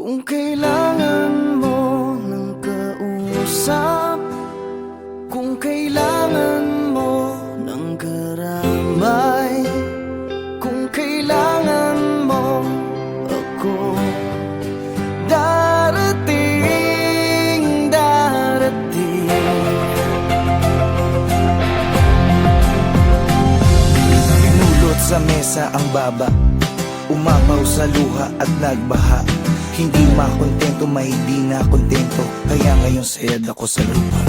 Kung kailangan mo ng kausap, kung kailangan mo ng karamay, kung kailangan mo ako, darating, darating. Pinulot sa mesa ang baba, umapaw sa luha at nagbaha. Hindi makontento, may di na kontento, kaya ngayon sayad ako sa lupa.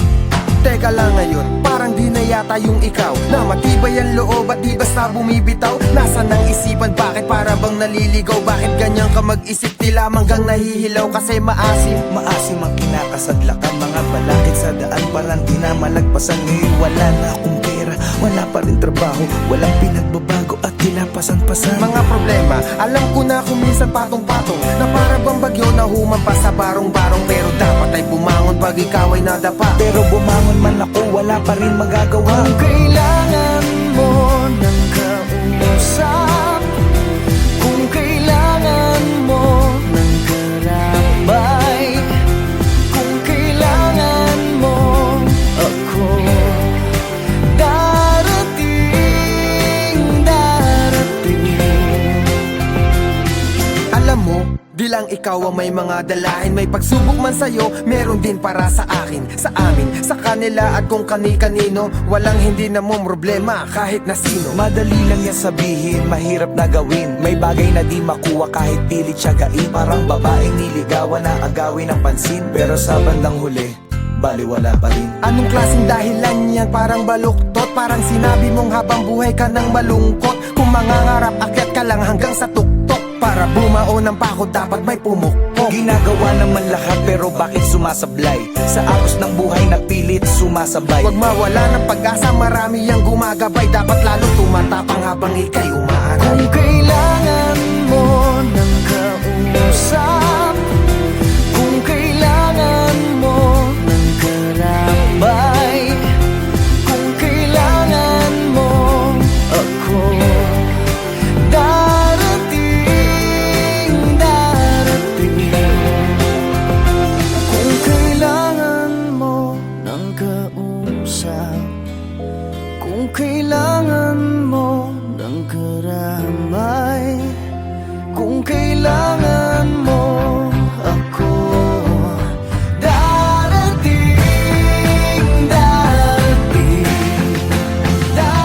Teka lang ngayon, parang di na yata yung ikaw, na matibay ang loob at di basta bumibitaw. Nasaan ang isipan, bakit para bang naliligaw? Bakit ganyan ka mag-isip, di lamang gang nahihilaw? Kasi maasim Maasim ang kinakasadlakan, mga balakid sa daan parang di na malagpasan. Ngayon wala na akong pera, wala pa rin trabaho, walang pinagbabago at tila pasan-pasan. mga problema, alam ko na kung minsan patong-patong, na para bang bagyo na humampas sa barong-barong. Pero dapat ay bumangon pag ikaw ay nadapa. Pero bumangon man ako, wala pa rin magagawa. Kung kailangan mo ng kausap, kung kailangan mo ng karamay, kung kailangan mo ako, darating, darating. Alam mo, di lang ikaw ang may mga dalahin. May pagsubok man sa'yo, meron din para sa akin, sa amin, sa kanila at kung kani-kanino. Walang hindi na mo problema kahit na sino. Madali lang yan sabihin, mahirap na gawin. May bagay na di makuha kahit pilit siyagain. Parang babaeng niligawan na agawin ng pansin, pero sa bandang huli, baliwala pa rin. Anong klaseng dahilan yan? Parang baluktot, parang sinabi mong habang buhay ka nang malungkot. Kung mangangarap, akyat ka lang hanggang sa tuktok. Para bumao ng pako, dapat may pumukpok. Ginagawa naman lahat pero bakit sumasablay? Sa agos ng buhay na pilit sumasabay. Huwag mawala ng pag-asa, marami yang gumagabay. Dapat lalo tumatapang habang ika'y umaaral. Kung kailangan mo ng kausap, kung kailangan mo ng karamay, kung kailangan mo ako, darating, darating. Kung kailangan mo ng kausap, kung kailangan mo ng karamay, kung kailangan mo ako, darating, darating, darating.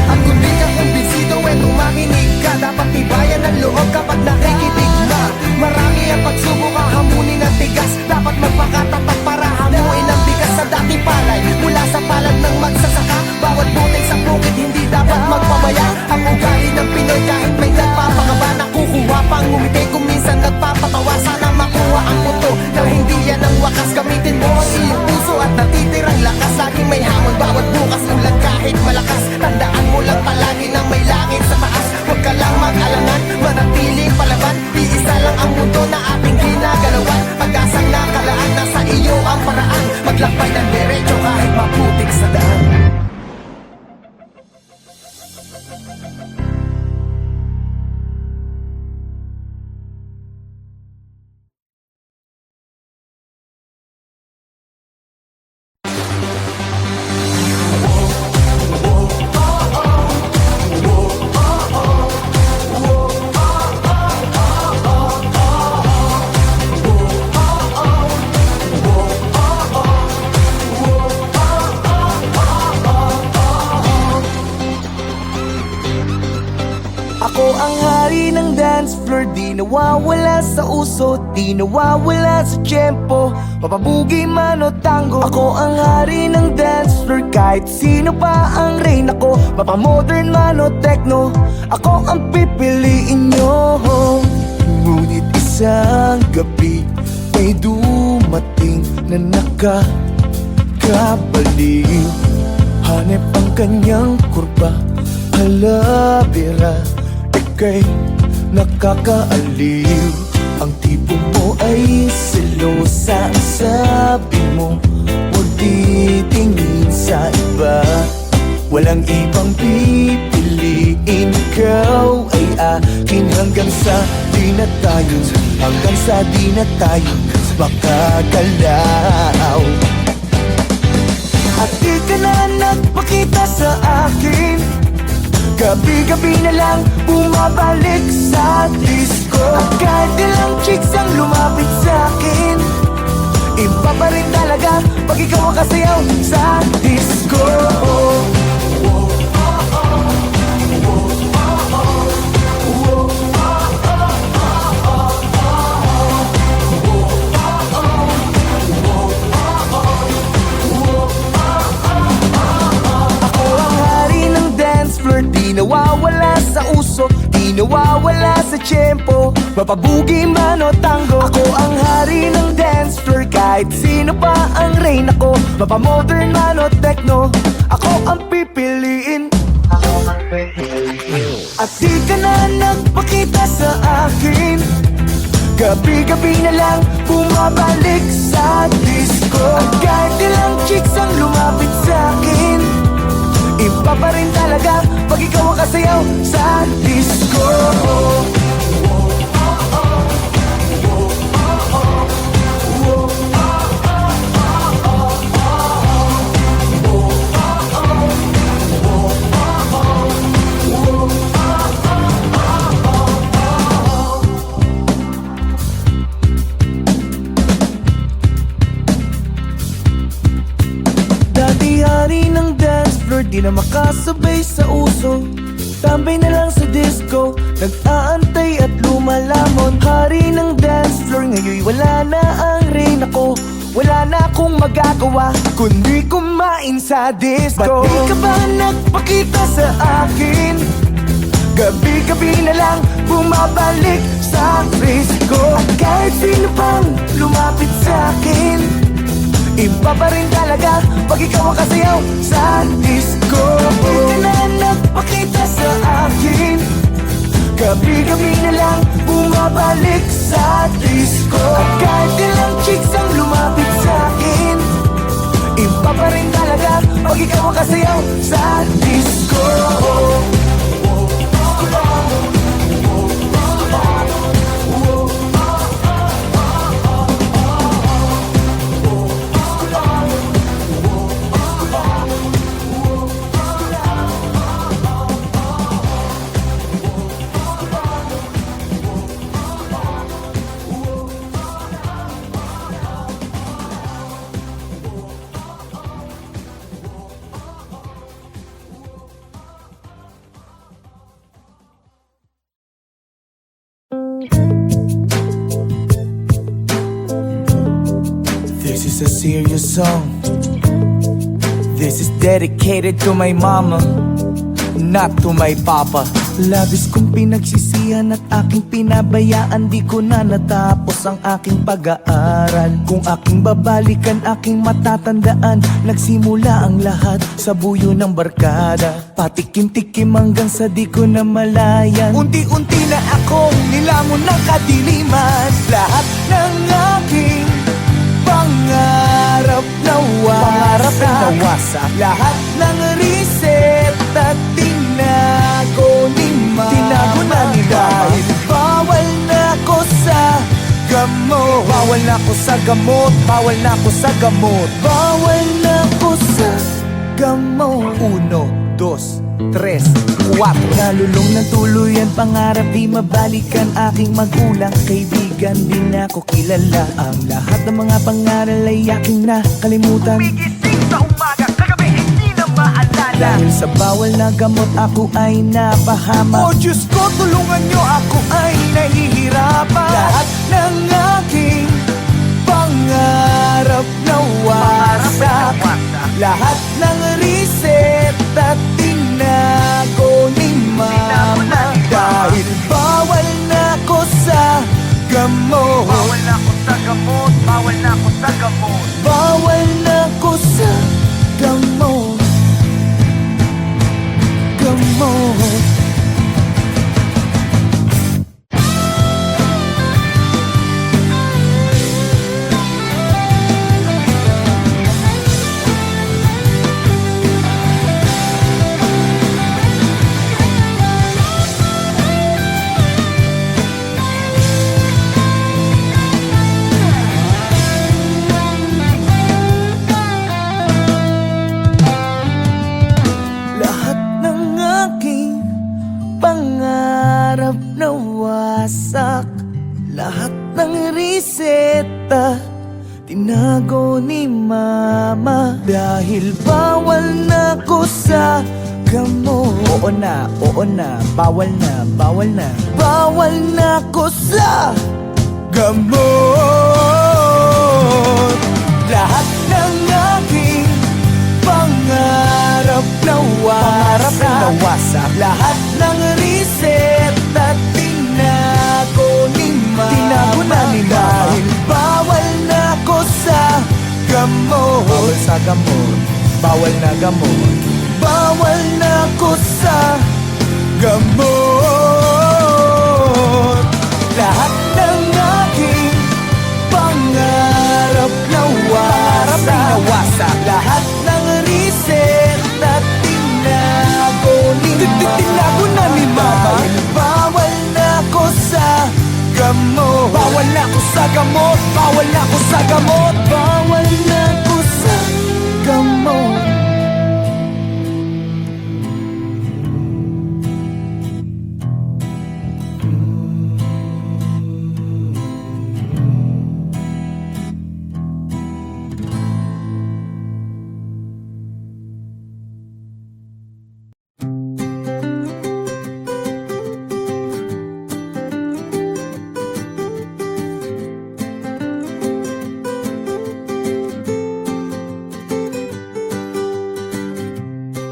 At kung di ka kumbinsido, tumakinig ka. Dapat tibayan ang loob kapag nakikinig na. Marami ang pagsubok, hahamunin ang tigas. Dapat magpakatapat para hamuin ang bigas sa dating palay. Mula sa palad ng magsasaka, bawat butil sa bukid hindi dapat magpabaya. Ang ugali ng Pinoy kahit may nagpapakaba, nakukuha pang ngumiti kung minsan nagpapatawa. Sana makuha ang muto na hindi yan ang wakas. Gamitin mo ang iyong puso at natitirang lakas. Laging may hamon bawat bukas, ulan kahit malakas. Tandaan mo lang palagi na may langit sa taas. Huwag ka lang mag-alangan, manatiling palaban. Iisa lang ang mundo na ating ginagalawan. Pag-asang nakalaan, nasa iyo ang paraan. Maglakbay ng diretso kahit maputik sa daan. Ako ang hari ng dance floor, di nawawala sa uso, di nawawala sa tiyempo, mapabugi man o tango. Ako ang hari ng dance floor, kahit sino pa ang reign ako, mapamodern man o techno, ako ang pipiliin nyo. Ngunit isang gabi, may dumating na nakakabaliw. Hanep ang kanyang kurba, halabira, ika'y nakakaaliw. Ang tipo mo ay selosa, ang sabi mo huwag titingin sa iba. Walang ibang pipiliin, ikaw ay akin hanggang sa di na tayo hanggang sa di na tayo makagalaw. At di ka na nagpakita sa akin, gabi-gabi na lang bumabalik sa disco. At kahit ilang chicks ang lumapit sa akin, iba pa rin talaga pag ikaw ang kasayaw sa disco. Di nawawala sa uso, di nawawala sa tiyempo, mapabugi man o tango. Ako ang hari ng dance floor, kahit sino pa ang reyna ko, mapamodern man o techno, ako ang pipiliin. At di ka na nagpakita sa akin, gabi-gabi na lang bumabalik sa disco. At kahit ilang chicks ang lumapit sa akin, iba pa rin talaga pag ikaw ang kasayaw sa disco. Dati hari ng dance floor, di na makasabay sa uso, tambay na lang sa disco, nag-aantay at lumalamon. Hari ng dance floor, ngayon wala na ang reyna ko, wala na akong magagawa kundi kumain sa disco. Ba't di ka ba nagpakita sa akin? Gabi-gabi na lang bumabalik sa disco. At kahit sino pang lumapit sa akin, iba pa rin talaga pag ikaw ang kasayaw sa disco. Di ka na nagpakita sa akin, gabi-gabi na lang bumabalik sa disco. At kahit ilang chicks ang lumapit sa akin, iba pa rin talaga pag ikaw ang kasayaw sa disco. This is a serious song. This is dedicated to my mama, not to my papa. Labis kong pinagsisihan at aking pinabayaan, di ko na natapos ang aking pag-aaral. Kung aking babalikan, aking matatandaan, nagsimula ang lahat sa buyo ng barkada. Patikim-tikim hanggang sa di ko na malayan. Unti-unti na akong nilamon ng kadiliman. Lahat ng aking pangarap nawasak, lahat ng reseta tinago ni mama. Tinago na ni dahil bawal na ako sa gamot. Bawal na ako sa gamot. Bawal na ako sa gamot. Bawal na ako sa gamot. 1, 2, 3, 4. Nalulong ng tuluyan, pangarap di mabalikan. Aking magulang, kaibigan, di na ako kilala. Ang lahat ng mga pangaral ay aking nakalimutan. Umigising sa umaga, kagabi hindi na maalala. Dahil sa bawal na gamot ako ay napahama. Oh Diyos ko, tulungan nyo, ako ay nahihirapan. Lahat ng aking pangarap nawasak. Lahat ng reseta tinago ni mama. Dahil bawal na ako sa gamot. Bawal na ako sa gamot. Bawal na ako sa gamot. Bawal na ako sa gamot. Gamot. ng reseta tinago ni mama dahil bawal na ko sa gamot. Oo na, bawal na, bawal na. Bawal na ko sa gamot. Lahat ng aking pangarap nawasak. Lahat ng reseta tinago ni mama. Tinago na ni mama. Dahil bawal na ko sa gamot. Bawal sa gamot. Bawal na gamot. Bawal na ko sa gamot. Lahat ng aking pangarap nawasak. Lahat ng reseta tinago ni mama. Tinago na ni mama. Bawal na ko sa gamot. Bawal na ko sa gamot. Bawal na ko sa gamot. Bawal na ko sa gamot.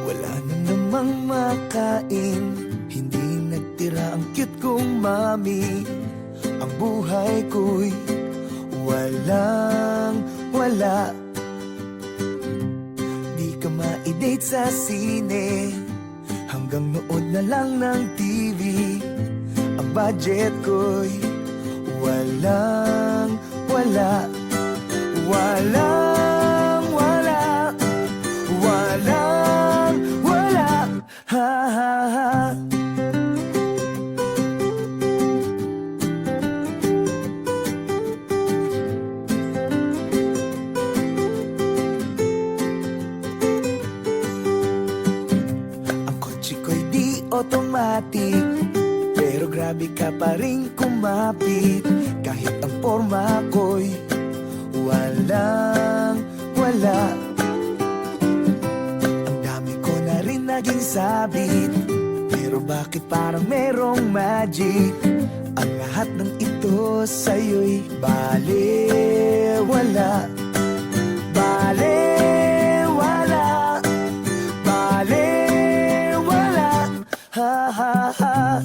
Wala na namang makain, hindi nagtira ang cute kong mami. Ang buhay ko'y walang wala. Di ka ma-date sa sine, hanggang nood na lang ng TV. Ang budget ko'y walang wala. Walang wala. Walang wala. Ha ha ha. Ang kotse ko'y di automatic, pero grabe ka pa rin kumapit. Kahit ang forma ko'y walang wala. Ang dami ko na rin naging sabit, pero bakit parang merong magic? Ang lahat ng ito sa'yo'y balewala. Balewala. Balewala. Ha ha ha.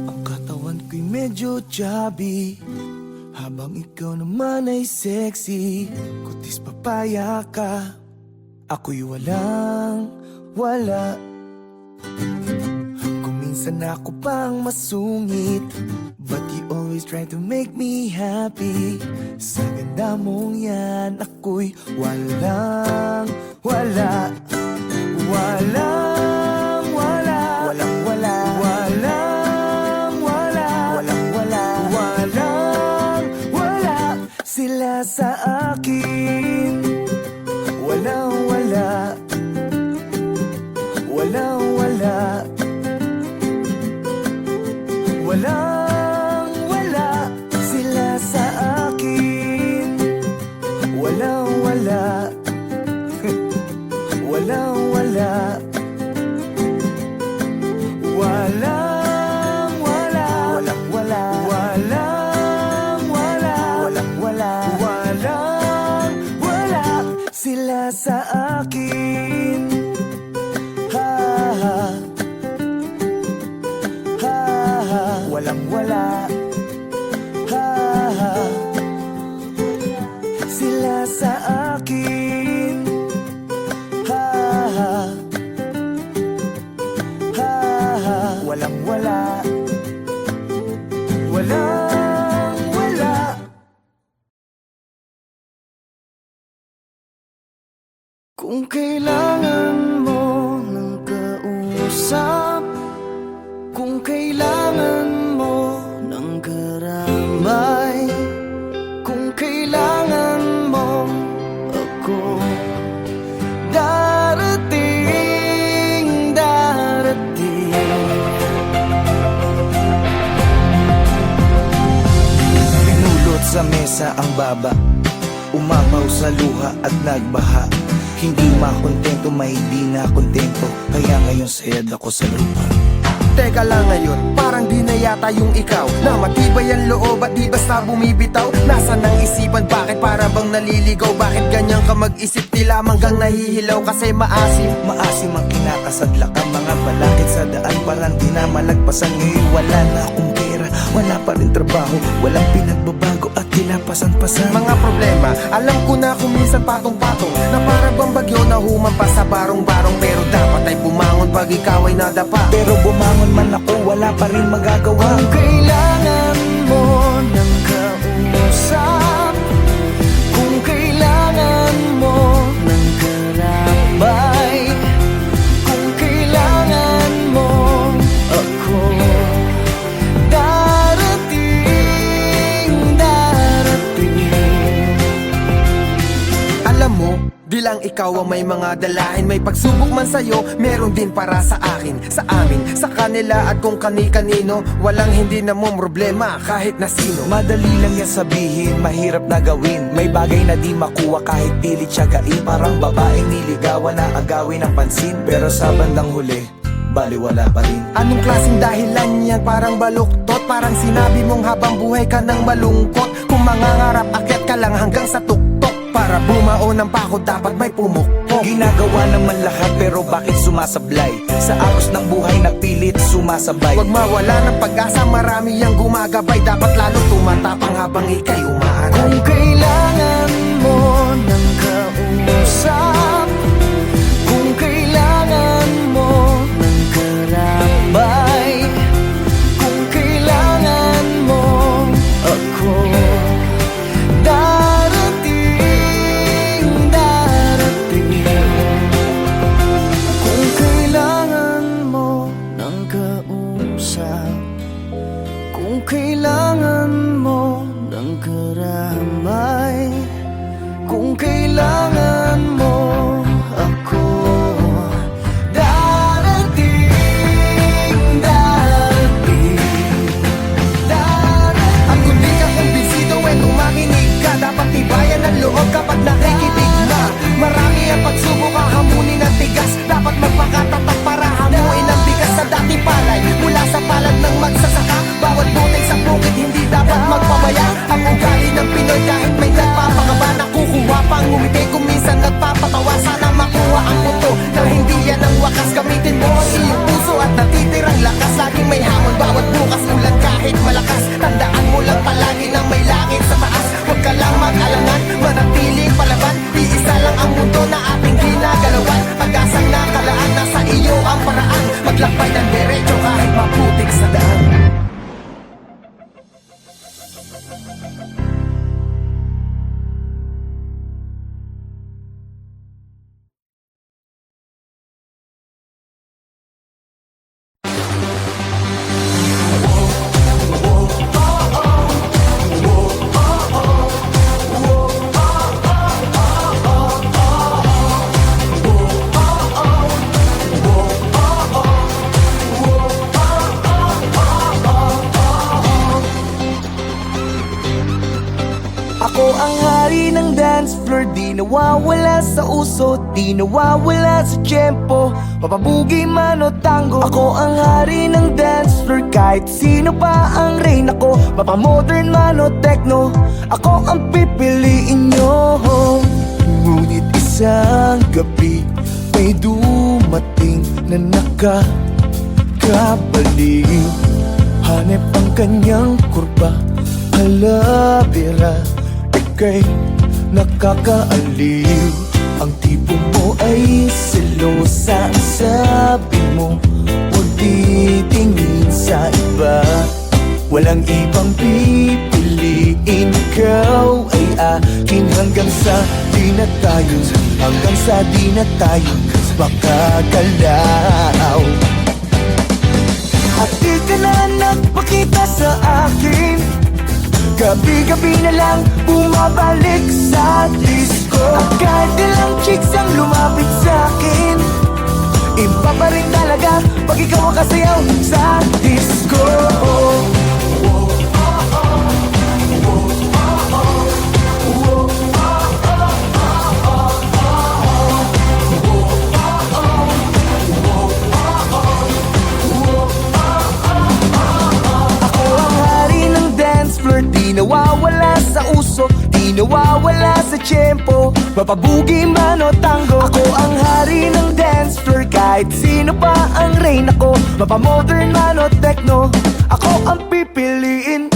Ang katawan ko'y medyo chubby, habang ikaw naman ay sexy. Kutis papaya ka, ako'y walang wala. Kung minsan ako pang masungit, but you always try to make me happy. Sa ganda mong yan, ako'y walang wala. Walang wala. Walang wala. Walang wala. Walang wala. Walang wala. Sila sa akin. Walang wala. Walang wala. Walang wala. Sila sa akin. Walang wala. Walang wala. Walang wala. Walang wala. Walang wala. Walang wala. Walang wala. Sila sa akin. Ha ha. Ha ha. Walang wala. Ha ha. Sila sa akin. Ha ha. Ha ha. Walang wala. Walang Kung kailangan mo ng kausap, kung kailangan mo ng karamay, kung kailangan mo ako, darating, darating. Pinulot sa mesa ang baba, umapaw sa luha at nagbaha. Hindi makontento, may di na kontento, kaya ngayon sayad ako sa lupa. Teka lang ngayon, parang di na yata yung ikaw na matibay ang loob at di basta bumibitaw. Nasaan ang isipan, bakit para bang naliligaw? Bakit ganyan ka mag-isip, di lamang gang nahihilaw kasi maasim? Maasim ang kinakasadlak ang mga balakid sa daan, parang di na malagpasan. Ngayon wala na akong pera, wala pa rin trabaho, walang pinagbabago at tinapasan-pasan. Mga problema, alam ko na kung minsan patong-patong, na para bang bagyo na humampas sa barong-barong. Pero dapat ay bumangon pag ikaw ay nadapa. Pero bumangon man ako, wala pa rin magagawa. Kung kailangan mo ng kausap, kung kailangan mo ng karambay, kung kailangan mo ako, darating, darating. Alam mo, di lang ikaw ang may mga dalahin. May pagsubok man sa'yo, meron din para sa akin, sa amin, sa kanila at kung kani-kanino. Walang hindi na mo problema kahit na sino. Madali lang yan sabihin, mahirap na gawin. May bagay na di makuha kahit pilit siyagain. Parang babaeng niligawan na agawin ng pansin, pero sa bandang huli, baliwala pa rin. Anong klaseng dahilan yan? Parang baluktot, parang sinabi mong habang buhay ka nang malungkot. Kung mangangarap, akyat ka lang hanggang sa tuktok. Para bumao ng pako, dapat may pumukpok. Ginagawa naman lahat, pero bakit sumasablay? Sa agos ng buhay na pilit sumasabay. Huwag mawala ng pag-asa, marami yang gumagabay. Dapat lalo tumatapang habang ikay umaaray. Kung kailangan mo ng kausap, kung kailangan mo ng karambay, kung kailangan mo ako, darating, darating. Kung kailangan mo ng kausap, kung kailangan mo ng karamay, kung kailangan mo ako, darating, darating, darating. At kung di ka kumbinsido, kung makinig ka, dapat tibayan ang loob kapag nakikinig na. Marami ang pagsubok, hahamunin ang tigas. Dapat magpakatapat para hamuin ang bigas sa dating palay. Mula sa palad ng magsasaka, bawat butik sa bukid hindi dapat magpabaya. Ang ugali ng Pinoy kahit may nagpapakaba, nakukuha pang ngumiti kung minsan nagpapatawa. Sana makuha ang punto na hindi yan ang wakas. Gamitin mo ang iyong puso at natitirang lakas. Laging may hamon bawat bukas, ulan kahit malakas. Tandaan mo lang palagi na may langit sa taas. Huwag ka lang mag-alangan, manatiling palaban. Iisa lang ang mundo na ating ginagalawan. Pag-asang nakalaan, nasa iyo ang paraan. Maglakbay ng derecho kahit maputik sa daan. Ako ang hari ng dance floor, di nawawala sa uso, di nawawala sa tempo. Papabugi man o tango, ako ang hari ng dance floor. Kahit sino pa ang rain ako, mapamodern man o techno, ako ang pipiliin nyo. Ngunit isang gabi, may dumating na nakakabaliw. Hanep ang kanyang kurba, halabira, ika'y nakakaaliw. Ang tipo mo ay selosa, ang sabi mo huwag titingin sa iba. Walang ibang pipiliin, ikaw ay akin hanggang sa di na tayo, hanggang sa di na tayo makagalaw. At di ka na nagpakita sa akin, gabi-gabi na lang bumabalik sa disco. At kahit ilang chicks ang lumapit sa akin, iba pa rin talaga pag ikaw ang kasayaw sa disco. Ako ang hari ng dance floor, di nawawala sa uso, di nawawala sa tiyempo, mapabugi man o tango. Ako ang hari ng dance floor, kahit sino pa ang rain. Ako, mapamodern man o techno, ako ang pipiliin.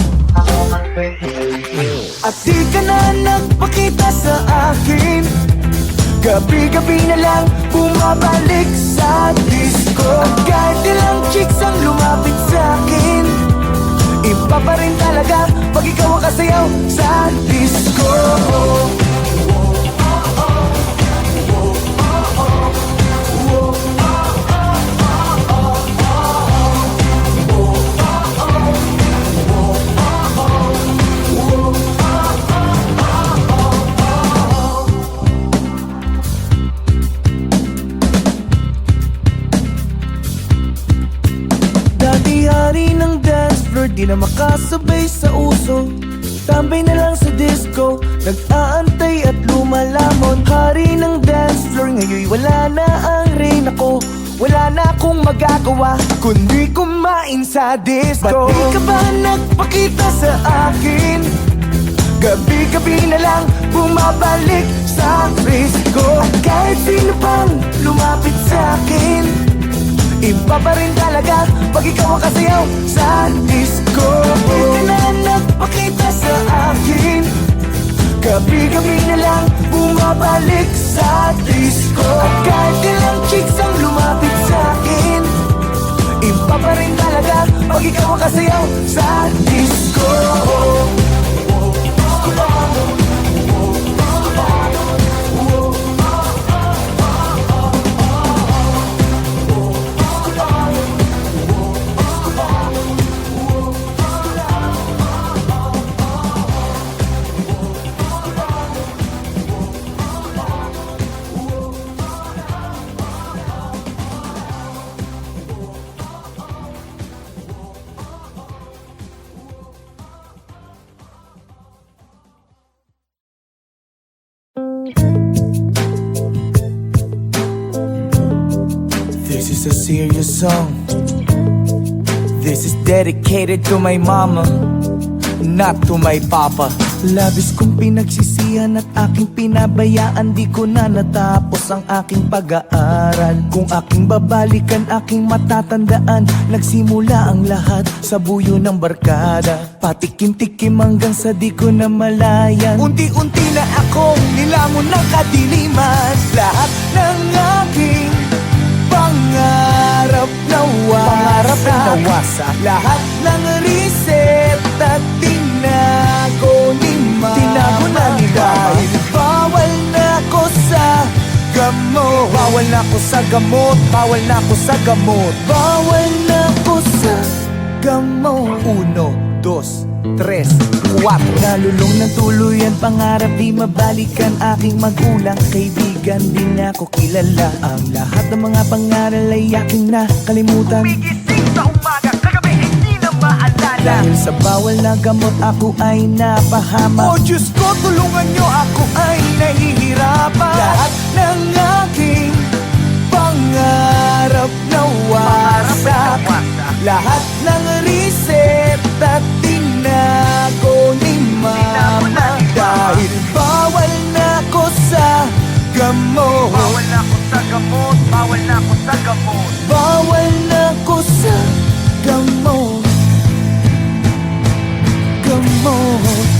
At di ka na nagpakita sa akin, gabi-gabi na lang bumabalik sa disco. At kahit ilang chicks ang lumapit sa akin, iba pa rin talaga pag ikaw ang kasayaw sa disco. Dati hari ng dance floor, di na makasabay sa uso, tambay na lang sa disco, nag-aantay at lumalamon. Hari ng dance floor, ngayon wala na ang rain. Ako, wala na akong magagawa kundi kumain sa disco. Ba't di ka ba nagpakita sa akin? Gabi-gabi na lang bumabalik sa disco. At kahit sino pang lumapit sa akin, iba pa rin talaga pag ikaw ang kasayaw sa disco. Di ka na nagpakita sa akin, gabi-gabi na lang bumabalik sa disco. At kahit ilang chicks ang lumapit sa akin, iba pa rin talaga pag ikaw ang kasayaw sa disco. This is a serious song. This is dedicated to my mama, not to my papa. Labis kong pinagsisihan at aking pinabayaan, di ko na natapos ang aking pag-aaral. Kung aking babalikan, aking matatandaan, nagsimula ang lahat sa buyo ng barkada. Patikim-tikim hanggang sa di ko na malayan. Unti-unti na akong nilamon ng kadiliman. Lahat ng aking pangarap nawasak, lahat ng reset at tinago ni mama. Tinago na ni dahil bawal na ako sa gamot. Bawal na ako sa gamot. Bawal na ako sa gamot. Bawal na ako sa gamot. 1, 2, 3, 4. Nalulong ng tuluyan, pangarap di mabalikan. Aking magulang, kaibigan, di na ako kilala. Ang lahat ng mga pangaral ay aking nakalimutan. Umigising sa umaga, kagabi hindi na maalala. Dahil sa bawal na gamot, ako ay napahama. Oh Diyos ko, tulungan nyo, ako ay nahihirapan. Lahat ng aking pangarap nawasak. Lahat ng reset at tinago ni mama. Dahil bawal na ako sa gamot. Bawal na ako sa gamot. Bawal na ako sa gamot. Bawal na ako sa gamot. Gamot.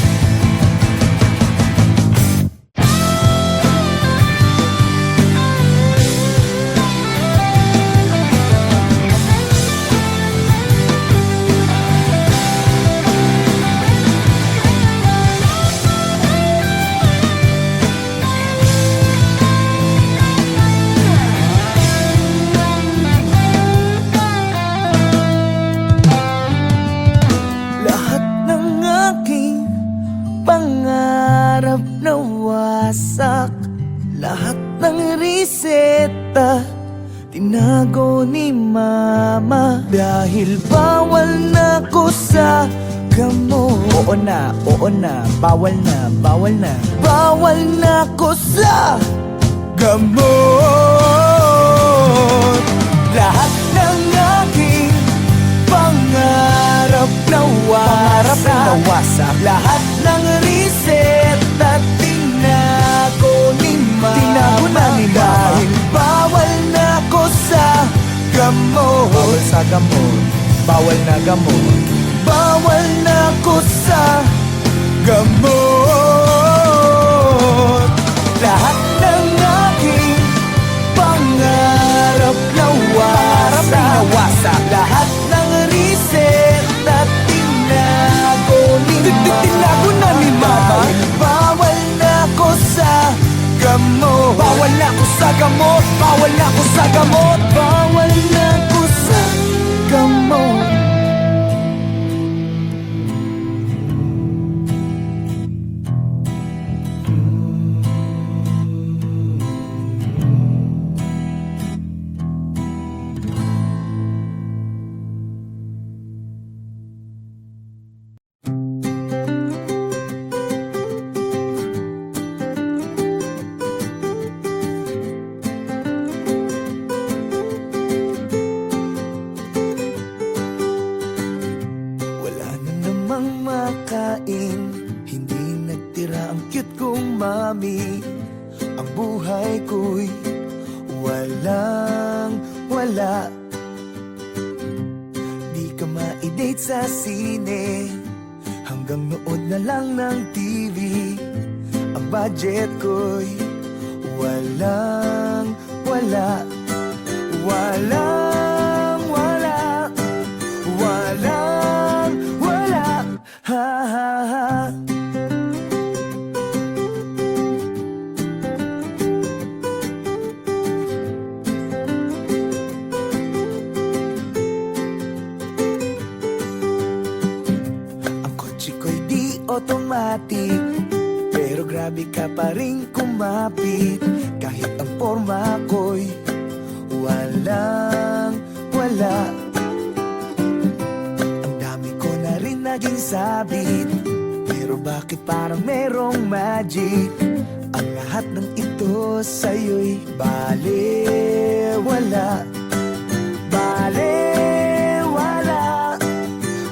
reseta tinago ni mama dahil bawal na ko sa gamot. Oo na, bawal na, bawal na. Bawal na ko sa gamot. Lahat ng aking pangarap nawasak. Lahat ng reseta tinago ni mama. Tinago na ni mama. Dahil bawal na ko sa gamot. Bawal sa gamot. Bawal na gamot. Bawal na ko sa gamot. Lahat ng aking pangarap nawasak. Lahat ng reseta tinago ni mama. Tinago na ni mama. Bawal na ko sa gamot. Bawal na ko sa gamot. Bawal na ko sa gamot. Bawal na ko sa gamot. Makain, hindi nagtira ang cute kong mami. Ang buhay ko'y wala. Di ka ma-date sa sine, hanggang nood na lang ng TV. Ang budget ko'y walang wala. Ha ha ha. Ang kotse ko'y di automatic, pero grabe ka pa rin kumapit. Kahit ang forma ko'y walang wala. Naging sabit, pero bakit parang merong magic? Ang lahat ng ito sa'yo'y balewala. Balewala.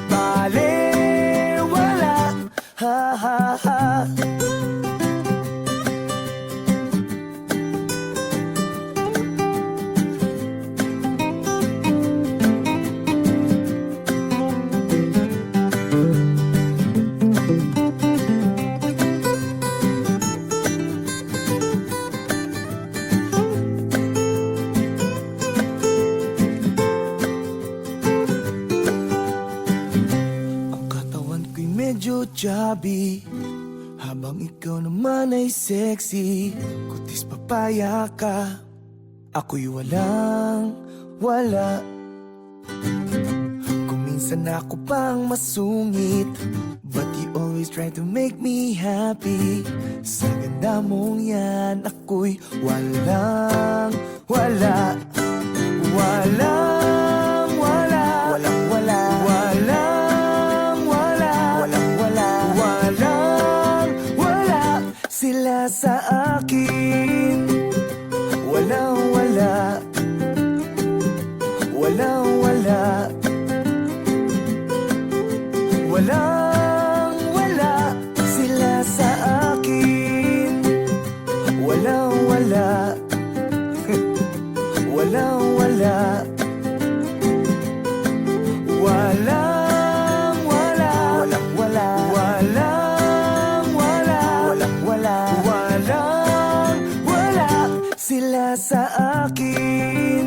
Balewala. Ha ha ha. Medyo chubby, habang ikaw naman ay sexy. Kutis papaya ka, ako'y walang wala. Kung minsan ako pang masungit, but you always try to make me happy. Sa ganda mong yan, ako'y walang wala. Walang wala. Walang wala. Sila sa akin, walang wala. Walang wala. Walang wala. Sila sa akin, walang wala. Walang wala. Walang wala. Walang wala. Sila sa akin.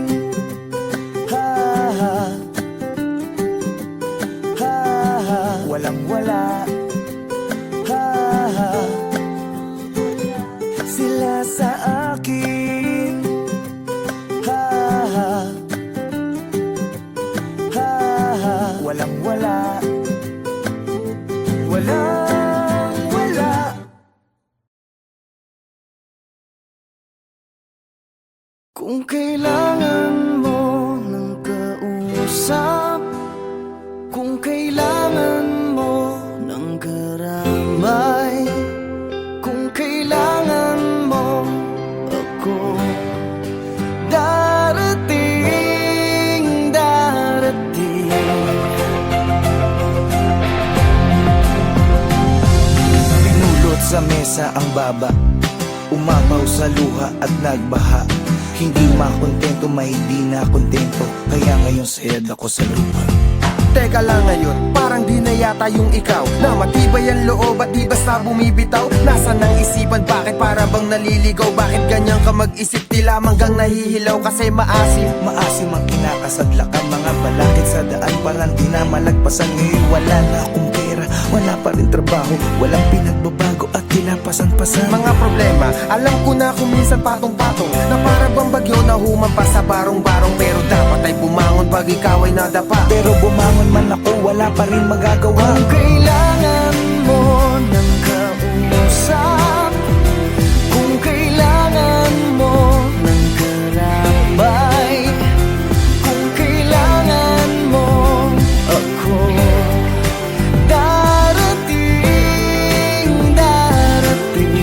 Ha ha. Ha ha. Walang wala. Ha ha. Sila sa akin. Ha ha. Ha ha. Walang wala. Walang Kung kailangan mo ng kausap, kung kailangan mo ng karamay, kung kailangan mo ako, darating, darating. Pinulot sa mesa ang baba, umapaw sa luha at nagbaha. Hindi makontento, may di na kontento, kaya ngayon sayad ako sa lupa. Teka lang ngayon, parang di na yata yung ikaw Na matibay ang loob at di basta bumibitaw. Nasaan ang isipan, bakit para bang naliligaw? Bakit ganyan ka mag-isip, tila manggang nahihilaw kasi maasim? Maasim ang kinakasadlak ang mga balakid sa daan, parang di na malagpasan. Ngayon wala na akong pera, wala pa rin trabaho, walang pinagbabago at kinapasan-pasan. Mga problema, alam ko na kung minsan patong-patong Na para bang bagyo na humampas sa barong-barong. Pero dapat ay bumangon pag ikaw ay nadapa. Pero bumangon man ako, wala pa rin magagawa. Kung kailangan mo ng kausap, kung kailangan mo ng karamay, kung kailangan mo ako, darating, darating.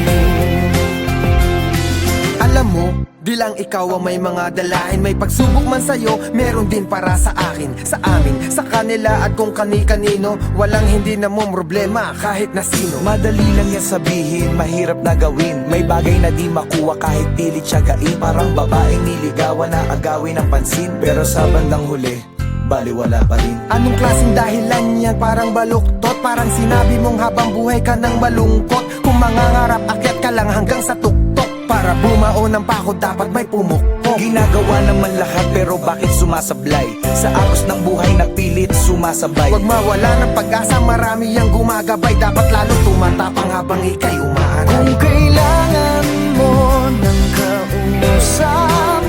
Alam mo, di lang ikaw ang may mga dalahin. May pagsubok man sa'yo, meron din para sa akin, sa amin, sa kanila at kung kani-kanino. Walang hindi na mong problema kahit na sino. Madali lang yan sabihin, mahirap na gawin. May bagay na di makuha kahit pilit siyagain. Parang babaeng niligawan na agawin ng pansin, pero sa bandang huli, baliwala pa rin. Anong klaseng dahilan yan? Parang baluktot. Parang sinabi mong habang buhay ka nang malungkot. Kung mangangarap, akyat ka lang hanggang sa tuktok. Para bumao ng pako, dapat may pumukpok. Ginagawa naman lahat, pero bakit sumasablay? Sa agos ng buhay na pilit sumasabay. Huwag mawala ng pag-asa, marami ang gumagabay. Dapat lalo tumatapang habang ika'y umaaral. Kung kailangan mo ng kausap,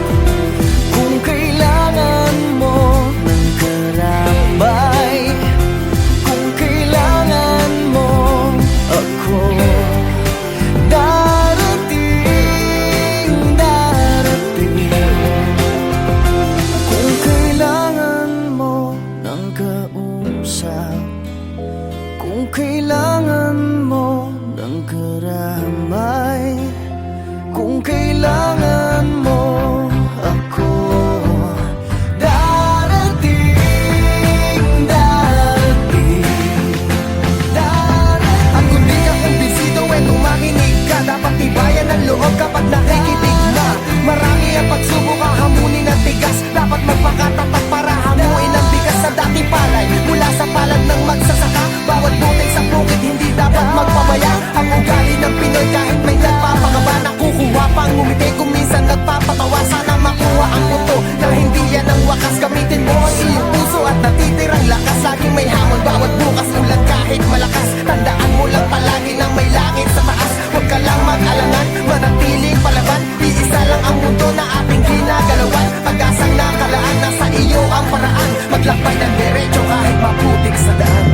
kung kailangan mo ng karamay, kung kailangan mo ako, darating, darating. Kung kailangan mo ng kausap, kung kailangan mo ng karamay, kung kailangan mo ako, darating, darating, darating. At kung di ka kumbinsido, makinig ka. Dapat tibayan ang loob kapag nakikinig na. Marami ang pagsubok, hamunin ang tigas. Dapat magpakatapat para hamuin ang bigas sa dating palay. Mula sa palad ng magsasaka, bawat butil sa bukid hindi dapat magpabaya. Ang ugali ng Pinoy kahit may nagpapakaba, nakukuha pang ngumiti kung minsan nagpapatawa. Sana makuha ang muto na hindi yan ang wakas. Gamitin mo ang iyong puso at natitirang lakas. Laging may hamon bawat bukas, ulan kahit malakas. Tandaan mo lang palagi na may langit sa taas. Huwag ka lang mag-alangan, manatiling palaban. Iisa lang ang mundo na ating ginagalawan. Pag-asang nakalaan, nasa iyo ang paraan. Maglakbay ng derecho kahit maputik sa daan.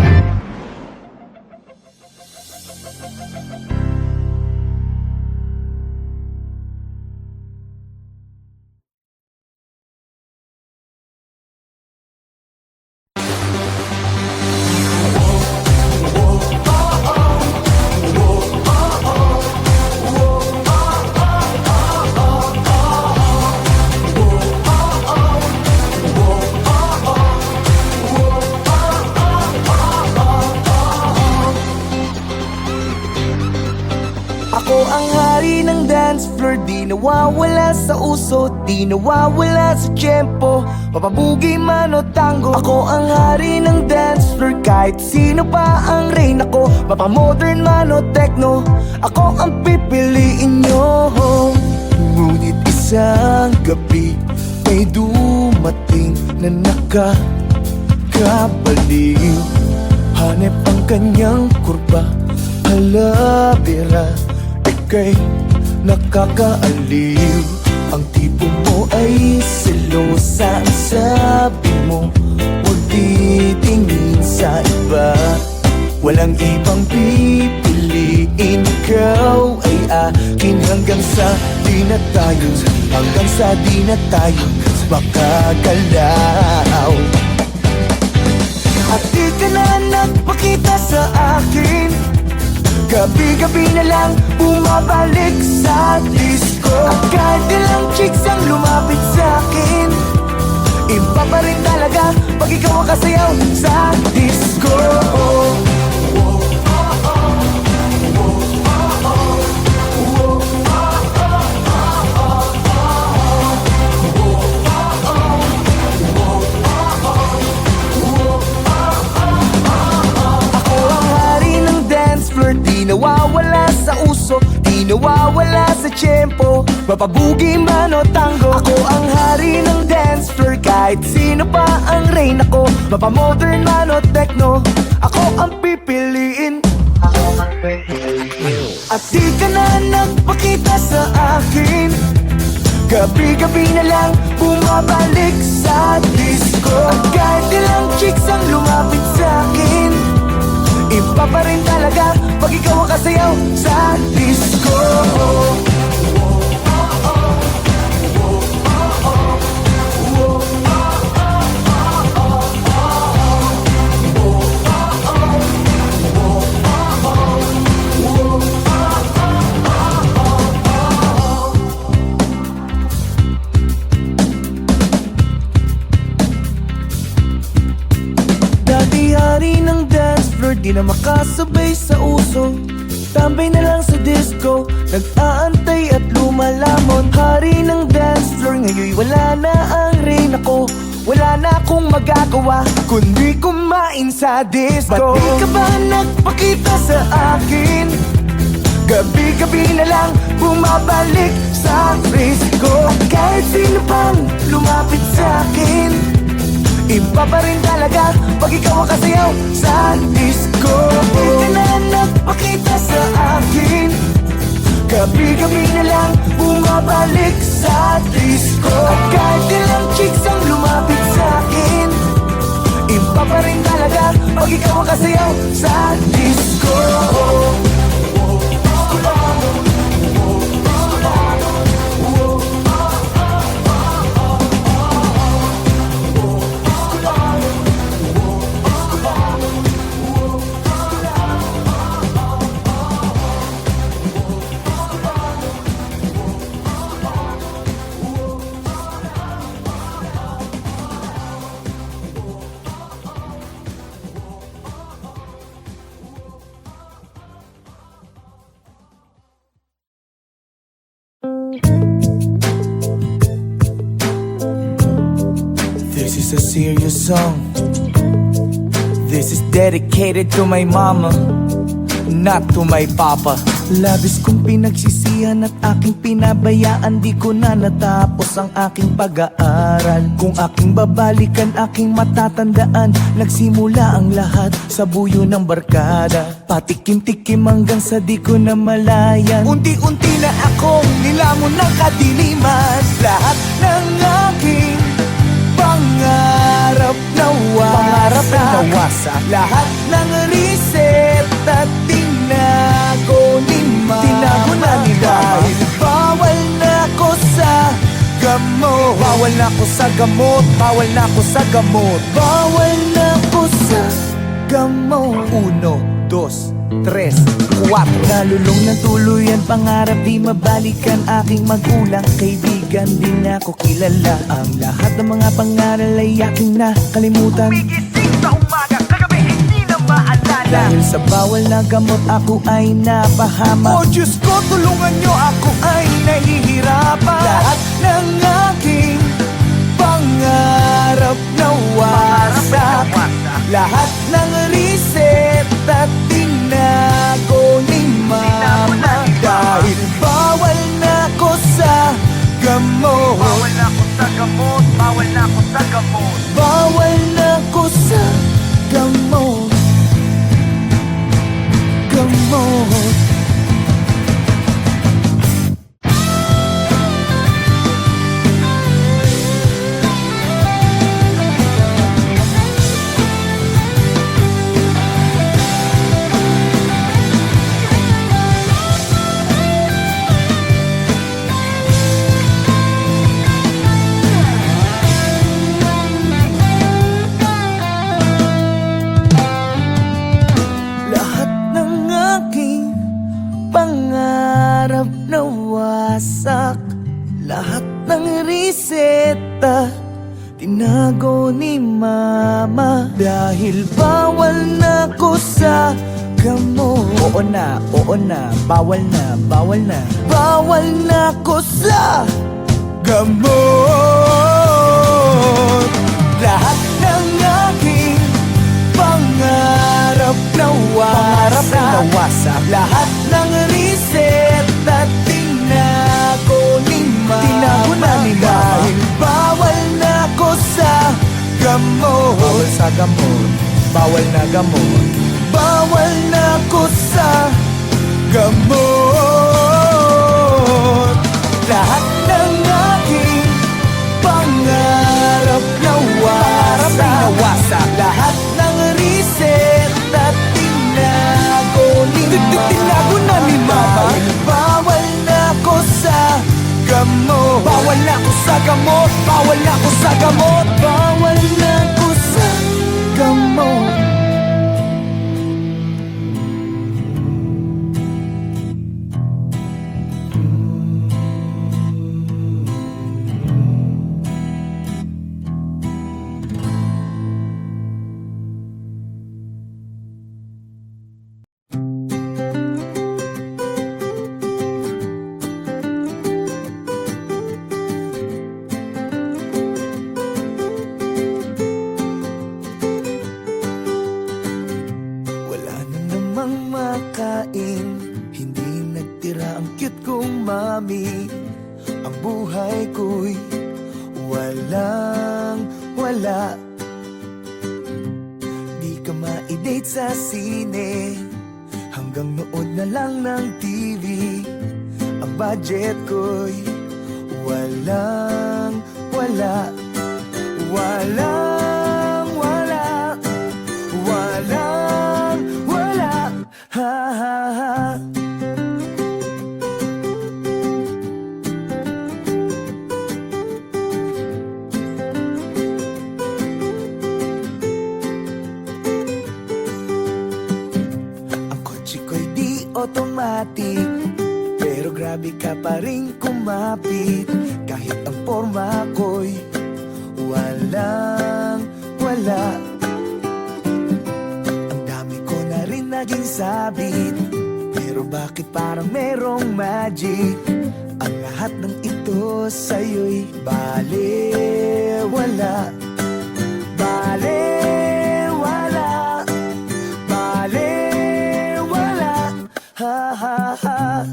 Ako ang hari ng dance floor, di nawawala sa uso, di nawawala sa tiyempo. Papabugi man o tango, ako ang hari ng dance floor. Kahit sino pa ang rain ako, mapamodern man o techno, ako ang pipiliin nyo. Ngunit isang gabi may dumating na nakakabaliw. Hanep ang kanyang kurba, halabira, ika'y nakakaaliw. Ang tipo mo ay selosa, ang sabi mo huwag titingin sa iba. Walang ibang pipiliin, ikaw ay akin hanggang sa di na tayo, hanggang sa di na tayo makagalaw. At di ka na nagpakita sa akin, gabi-gabi na lang bumabalik sa disco. At kahit ilang chicks ang lumapit sa akin, iba pa rin talaga pag ikaw ang kasayaw sa disco. Ako ang hari ng dance floor, di nawawala sa uso, di nawawala sa tiyempo, mapabugi man o tango. Ako ang hari ng dance floor, kahit sino pa ang rain. Ako, mapamodern man o techno, ako ang pipiliin. At di ka na nagpakita sa akin, gabi-gabi na lang bumabalik sa disco. At kahit ilang chicks ang lumapit sa akin, iba pa rin talaga pag ikaw ang kasayaw sa disco. Dati-hari ng dance floor, di na makasabay sa uso, tambay na lang sa disco, nag-aantay at lumalamon. Hari ng dance floor, ngayon wala na ang rain. Ako, wala na akong magagawa kundi kumain sa disco. Ba't di ka ba nagpakita sa akin? Gabi-gabi na lang bumabalik sa disco. Kahit sino pang lumapit sa akin, iba pa rin talaga pag ikaw ang kasayaw sa disco. Di ka na nagpakita sa akin, gabi-gabi na lang bumabalik sa disco. At kahit ilang chicks ang lumapit sa akin, iba pa rin talaga pag ikaw ang kasayaw sa disco. This is a serious song. This is dedicated to my mama, not to my papa. Labis kong pinagsisihan at aking pinabayaan, di ko na natapos ang aking pag-aaral. Kung aking babalikan, aking matatandaan, nagsimula ang lahat sa buyo ng barkada. Patikim-tikim hanggang sa di ko na malayan. Unti-unti na akong nilamon ng kadiliman. Lahat ng aking pangarap nawasak, lahat ng reset at tinago ni mama. Tinago na ni mama. Bawal na ako sa gamot, bawal na ako sa gamot, bawal na ako sa gamot, bawal na ako sa gamot. 1, 2, 3, 4. Nalulong ng tuluyan, pangarap di mabalikan. Aking magulang, kaibigan, di na ako kilala. Ang lahat ng mga pangaral ay aking nakalimutan. Umigising sa umaga, kagabi hindi na maalala. Dahil sa bawal na gamot, ako ay napahama. Oh Diyos ko, tulungan nyo, ako ay nahihirapan. Lahat ng aking pangarap nawasak, lahat ng reset at tinago ni mama. Dahil bawal na ako sa gamot, bawal na ako sa gamot, bawal na ako sa gamot, bawal na ako sa gamot, gamot. kita tinago ni mama dahil bawal na ko sa gamot. Oo na, bawal na, bawal na. Bawal na ko sa gamot. Lahat ng aking pangarap nawasak. Lahat ng reseta tinago ni mama. Dahil bawal na ko sa gamot. Bawal sa gamot. Bawal na gamot. Bawal na ko sa gamot. Lahat ng aking pangarap nawasak. Lahat ng reseta tinago ni mama. Tinago na ni mama. Bawal na ko sa gamot. Bawal na ko sa gamot. Bawal na ko sa gamot. Bawal na ko sa gamot. Wala na namang makain, hindi nagtira ang cute kong mami. Ang buhay ko'y wala. Di ka ma-date sa sine, hanggang nood na lang ng TV. Ang budget ko'y walang wala. Ha ha ha. Ang kotse ko'y di automatic, pero grabe ka pa rin kumapit. Kahit ang forma ko'y walang wala. Ang dami ko na rin naging sabit, pero bakit parang merong magic? Ang lahat ng ito sa'yo'y balewala. Balewala. Balewala. Ha ha ha.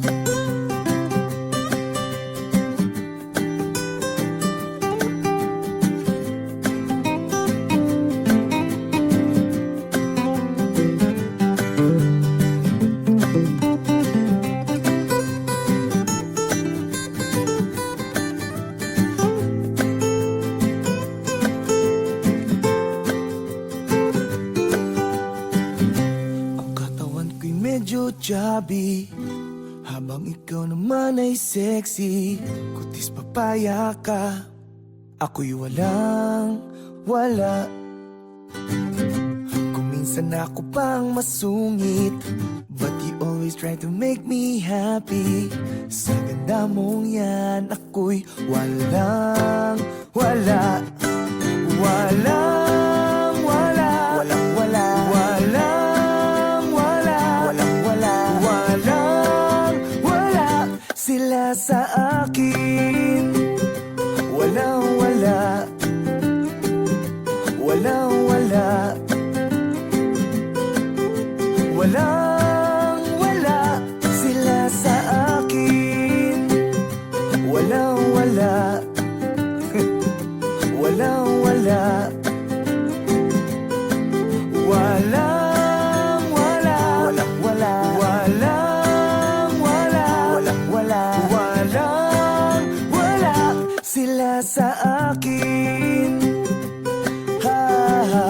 Medyo chubby, habang ikaw naman ay sexy. Kutis papaya ka, ako'y walang wala. Kung minsan ako pang masungit, but you always try to make me happy. Sa ganda mong yan, ako'y walang wala. Walang wala. Walang wala. Sila sa akin, walang wala. Walang wala. Walang wala. Sila sa akin, walang wala. Walang wala. Walang wala. Walang wala. Sila sa akin. Ha ha.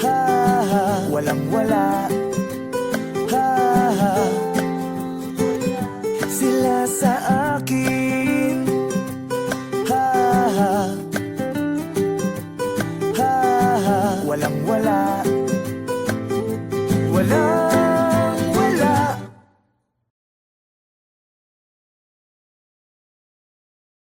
Ha ha. Walang wala. Ha ha. Sila sa akin. Ha ha. Ha ha. Walang wala.